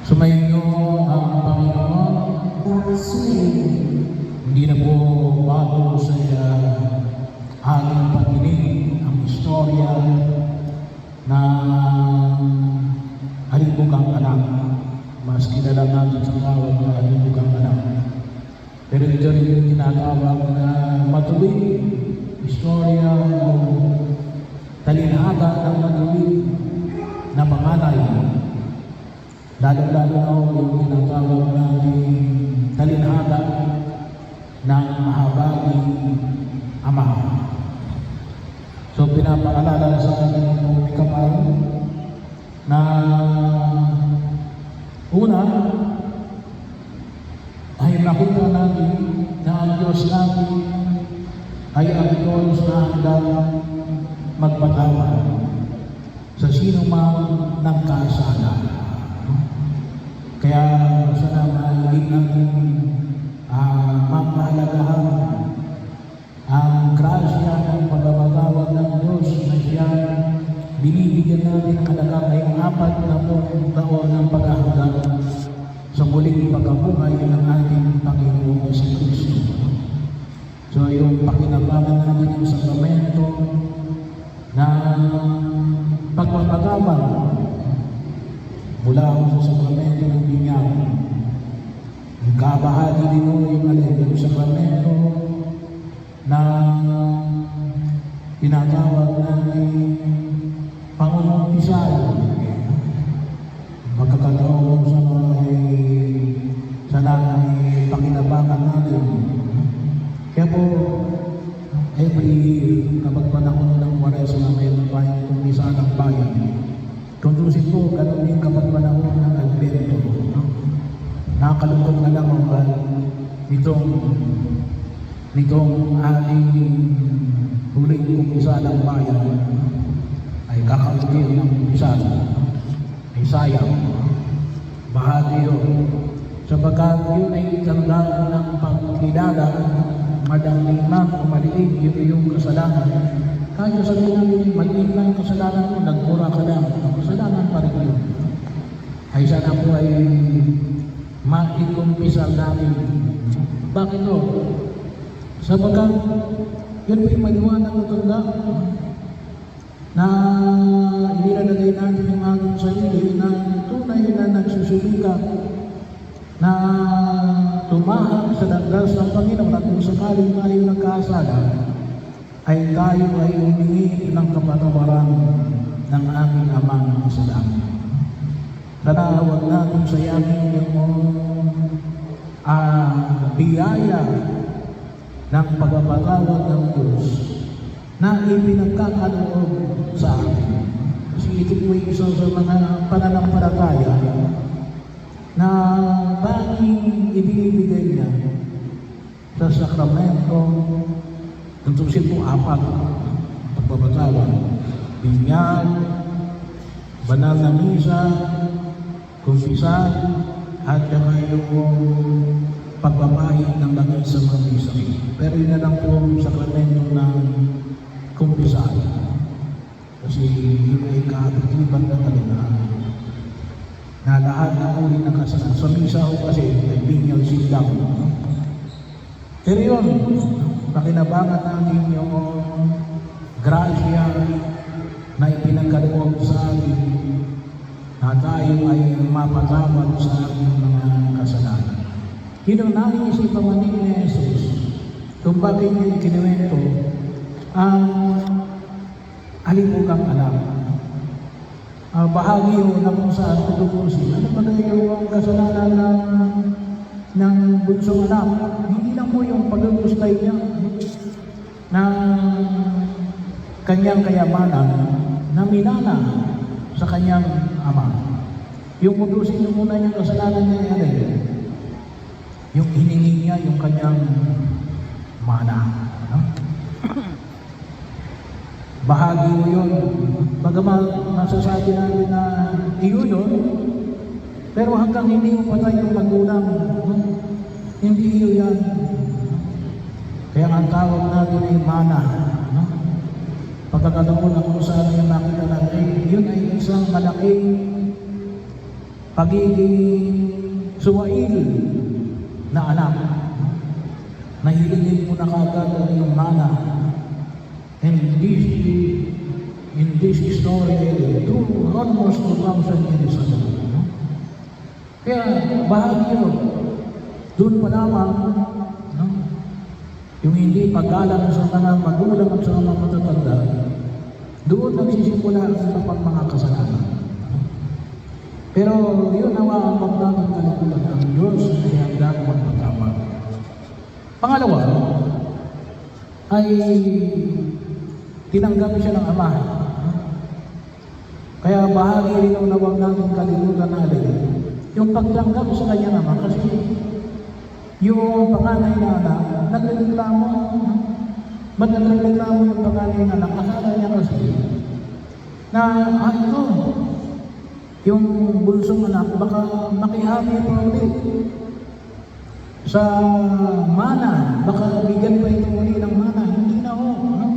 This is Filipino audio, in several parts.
Sumainyo ang Panginoon. Hindi na po bago sa ating pagdinig ang istorya ng halimugang anak. Mas kilala natin sa tawag na halimugang anak. Pero ito rin yung tinatawag na matuwid istorya o talinhaga ng matuwid na panganay. Lalo-lalo na yung tinatawag natin talinhaga ng mahabaging ama. So pinapaalala sa atin ng kapal na una ay nakita natin na ang Diyos natin ay ang Diyos na handang magpatawad sa sino mang nagkasala. Kaya sana mahilig natin mapahalagahan ang grasya ng pagpapatawad ng Diyos na siya binibigyan natin ang halaga ngayong 40 taon ng paghahanggan sa muling pagkabuhay ng ating Panginoon si Kristo. So yung pakinabangan natin yung sakramento na pagpapatawad mula sa sakramento ng binyag. Kabahagi din yung sakramento na tinatawag natin pangungumpisal. Magkakataon sana ay pakinabangan natin. Kaya po, kapag panahon ng Kwaresma, mayroon tayong kumisa ng bayan. Tuntusin po, ganun din kapag panahon ng Advento. Nakakalungkot na lang ang nitong ating huling kumisa ng bayan ay kakaunti ng kumisa ay sayang. Bahagi yun. Sapagkat yun ay tandaan ng pagkilala, madaming man o maliit yun yung kasalanan. Kaya sabihin namin, maliit lang yung kasalanan mo, nagmura ka lang. Ang kasalanan pa rin yun. Ay sana po ay maikumpisal namin. Bakit o? Sapagkat yun po yung maliwanag na tanda na inilalagay natin yung ating sarili na tunay na nagsusulika na tumahak sa landas ng Panginoon at kung sakaling tayo nagkasala ay tayo ay humingi ng kapatawaran ng aming Amang sa langit. Sana huwag natin sayangin yung biyaya ng pagpapatawad ng Diyos na ipinagkakaloob sa atin. Kasi ito po yung isa sa mga pananampalataya na tanging ibinibigay niya sa sakramento. Tuntusin po 4 pagpapatawad: binyag, banal na misa, kumpisal, at saka yung pagbabayad ng langit sa mga misakit. Pero yun na lang po ang sakramento ng kumpisal. Kasi yun ay kaatiban na talaga na lahat na uli ng kasalanan. Sa misa ko kasi ay binyag silang. Pero yun, pakinabangan natin yung grasya na ipinagkaloob sa atin na tayo ay mapatawad sa ating mga kasalanan. Kinunangin si Pamanin ni Jesus kung bakit niya ikinuwento ang halimugang anak. Bahagi yun na kung saan tutubusin. Ano ba yung kasalanan ng bunsong anak? Hindi lang po yung pag-gustay niya ng kanyang kayamanan na minana sa kanyang ama. Yung tutusin yung muna niyang kasalanan niya yung hiningi niya yung kanyang mana. Bahagi mo yun. Bagaman masasabi natin na iyo yun, pero hanggang hindi mo patay yung magulang, hindi iyo yan. Kaya ang tawag natin ay mana. Pagkakataon na kung saan yung nakita natin, yun ay isang malaking pagiging suwail na anak. Nahilingin mo na kagad ang iyong mana. And in this story, almost 2,000 years ago. Kaya bahagi yun. Doon pa lamang, no? Yung hindi paggalang sa mga magulang at sa mga matatanda, doon nagsisimula ang iba pang mga kasalanan. Pero yun nawa ang wag natin kalimutan ng Diyos ay handa magpatawad. Pangalawa, ay tinanggap siya ng Ama. Kaya bahagi rin na wag natin kalimutan natin yung pagtanggap sa kanya naman, kasi yung panganay na anak, nagreklamo. Ba't nagreklamo yung panganay na anak? Akala niya kasi na, ito, yung bunsong anak, baka makihami pa ulit sa mana, baka bigyan pa ito ulit ng mana. Hindi na ho. No?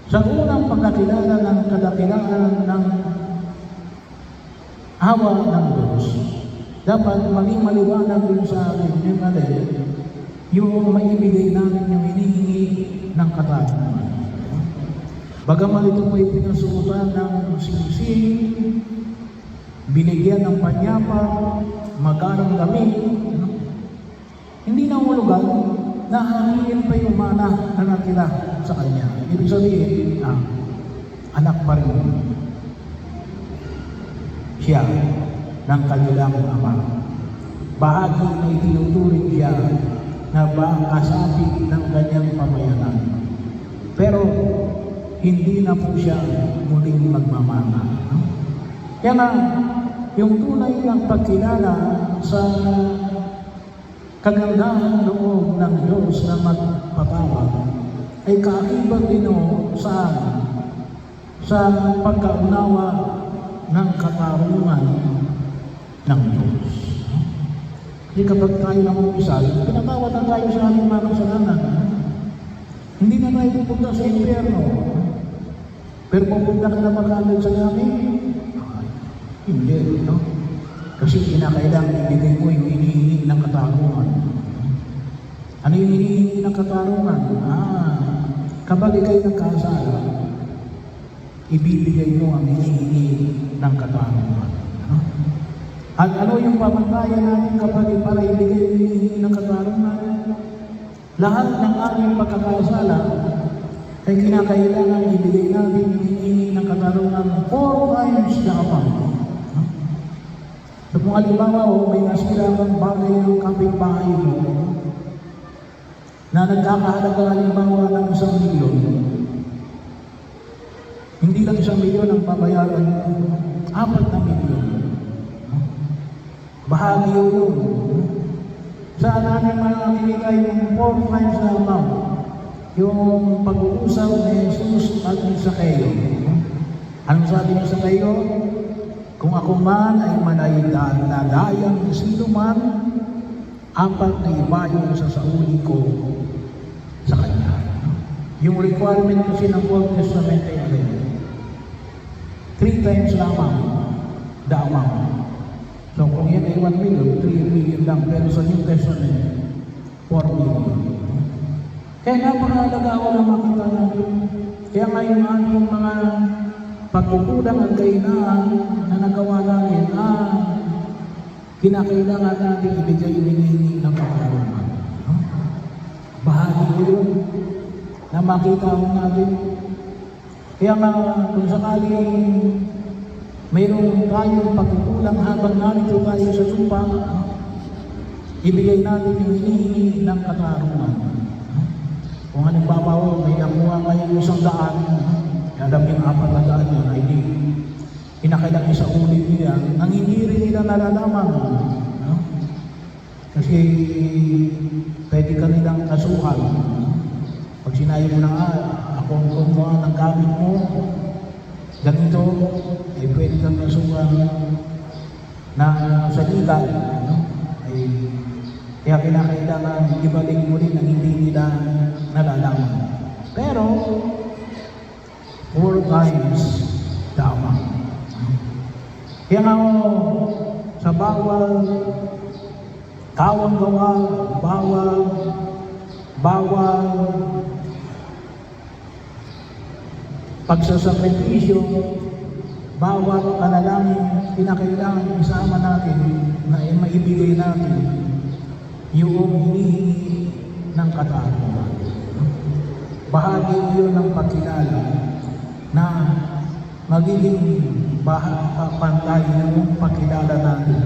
Sa unang pagkakilala ng kadakilaan ng awa ng Diyos, dapat maging maliwanag din sa atin yung alin, yung maibigay natin yung hinihingi ng katarungan. Bagaman ito po ipinasukutan ng singsing, binigyan ng panyapa, magarang damit, hindi na hulugan na hangin pa yung mana na natila sa kanya. Ibig sabihin, anak pa rin siya ng kanilang ama. Bahagi na itinuturing siya na kasapi ng kanyang pamayanan. Pero hindi na po siya muling magmamana. Kaya nga, yung tunay ng pagkilala sa kagandahan loob ng Diyos na magpatawad ay kaakibat din sa pagkaunawa ng katarungan ng Diyos. Kasi kapag tayo ng umisal, pinatawad na tayo sa aming mga kasalanan. Hindi na tayo pupunta sa impyerno. Pero pupunta ka na magkagad sa namin? Hindi, no? Kasi kinakailangan ibigay mo yung hinihingi ng katarungan. Ano yung hinihingi ng katarungan? Kapag ikaw'y nagkasala, ibibigay mo ang hinihingi ng katarungan. At ano yung pamantayan natin kapag para ibigay yung hinihingi ng katarungan? Lahat ng ating pagkakasala ay kinakailangan ibigay natin yung hinihingi ng katarungan 4 times the amount. So kung halimbawa may nasira kang bagay ng kapitbahay mo na nagkakahalaga halimbawa ng 1 milyon, hindi lang 1 milyon ang babayaran mo, 4 na milyon. Bahagi yun. Saan namin makikita yung 4 times the amount? Yung pag-uusap ni Jesus at ni Zaccheo. Anong sabi ni Zaccheo? Kung ako man ay manayadayang sino man, 4 na ibayo sa sauli ko sa kanya. Yung requirement kasi ng Old Testament ay alin? 3 times lamang the amount. So kung yan ay 1 million, 3 million lang. Pero sa New Testament, 4 million. Kaya napakahalaga ako na makita natin. Kaya ngayon yung mga pagkukulang ang kainaan na nagawa namin, kinakailangan natin ibigay yung hinihingi ng katarungan. Bahagi ko yun na makita natin. Kaya nga kung sakaling mayroon tayong pagkukulang habang narito tayo sa lupa, ibigay natin yung hinihingi ng katarungan. Kung halimbawa may nakuha kayo 100, alam yung 400 yun ay kinakailangan sa ulit nila nang hindi rin nila nalalaman. No? Kasi pwede ka nilang kasuhan. Pag sinabi mo na ako ang kumuha ng gamit mo, ganito, ay pwede kang kasuhan na sa legal. Kaya kinakailangan ibalik mo rin ang hindi nila nalalaman. Pero 4 times the amount. Kaya nga bawal tawang gawa, bawal pagsasakripisyo, bawat panalangin kinakailangan isama natin na maibigay natin yung hinihingi ng katarungan. Bahagi yun ng pagkilala na magiging pantay ng pagkilala natin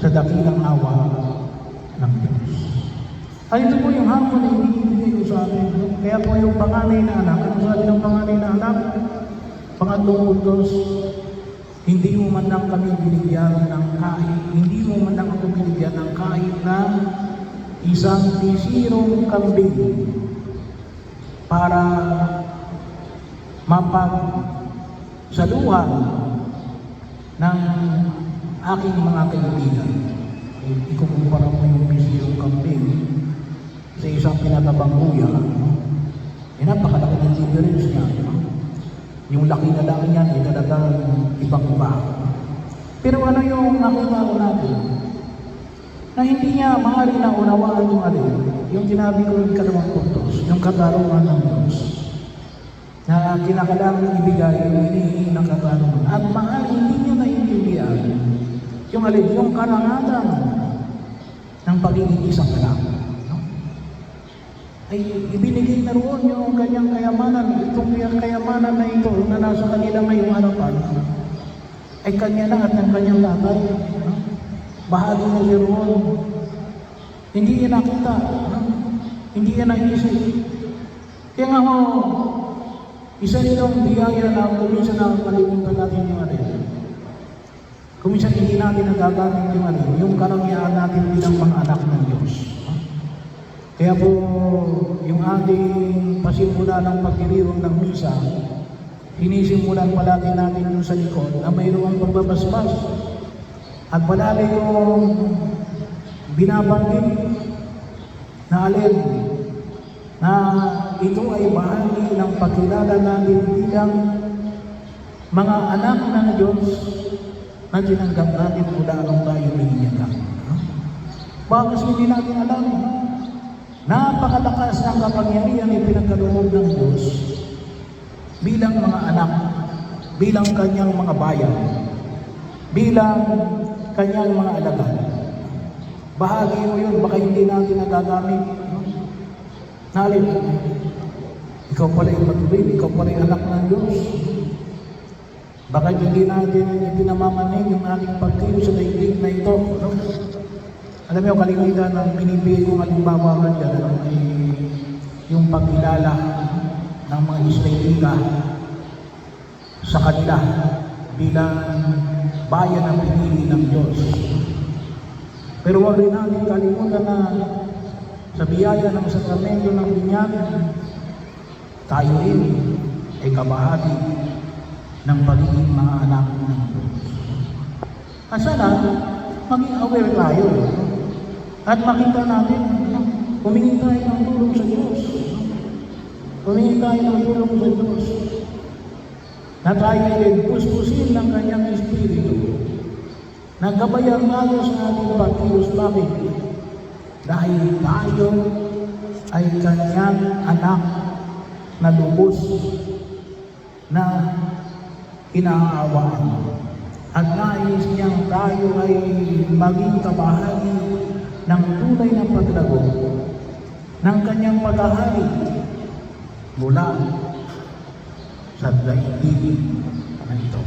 sa dakilang awa ng Diyos. Ay, ito po yung hamon na ibigay ko sa atin. Kaya po yung panganay na anak, ano sabi ng panganay na anak? Pangatlong utos, hindi mo man lang kami binigyan ng kahit, hindi mo man lang ako binigyan ng kahit na isang pisirong kambing para mapagsaluhan ng aking mga kaibigan. Ikukumpara mo yung pisirong kambing sa isang pinatabang kuya. Napakalaki ng difference niya. Yung laki na lang niyan, talagang ibang-iba. Pero ano yung nakita ko natin? Na hindi niya maaari na unawaan yung yung sinabi ko yung kalawang puntos, yung katarungan ng Diyos. Na kinakailangan ibigay yung hinihingi ng katarungan. At maaari hindi niya naiintindihan yung yung karangalan ng pagiging isang anak. Ay ibinigay na roon yung kanyang kayamanan, itong kayamanan na ito na nasa kanila ngayong harapan ay kanya na at ng kanyang tatay. Bahagi na siya roon. Hindi niya nakita, hindi niya naisip. Kaya nga ho, isa nilang biyaya na kuminsan nakakalimutan natin yung kuminsan hindi natin nagagamit yung karangyaan natin bilang mga anak ng Diyos. Kaya po, yung ating pasimula ng pagdiriwang ng misa, hinisimulan palagi natin yung sa likod na mayroong pagbabasbas. At palagi yung binabanggit na na ito ay bahagi ng pagkilala natin bilang mga anak ng Diyos na tinanggap natin mula nung tayo binigyan. Bakit hindi natin alam? Napakalakas ng kapangyarihan ay pinagkaloob ng Diyos bilang mga anak, bilang kanyang mga bayan, bilang kanyang mga alagad. Bahagi mo yun, baka hindi natin nagagamit. Nalit, ikaw pala yung matuwid, ikaw pala yung anak ng Diyos. Baka hindi natin pinamamanig yung ating pagkilos sa daigdig na ito. Alam mo, kalimitan ng pinibigay kong halimbawa man dyan, ay yung pagkilala ng mga Israelita sa kanila bilang bayan ng pinili ng Diyos. Pero huwag rin natin kalimutan na sa biyaya ng sakramento ng binyag, tayo rin ay kabahagi ng pagiging mga anak ng Diyos. At sana, maging aware tayo. At makita natin, humingi tayo ng tulong sa Diyos. Humingi tayo ng tulong sa Diyos. Na tayo ay puspusin ng kanyang Espiritu. Nagkabayang tayo sa ating pagkilos. Bakit? Dahil tayo ay kanyang anak na lubos na inaawaan. At nais niyang tayo ay maging kabahagi ng tunay na paglago ng kanyang paghahari mula sa daigdig na ito.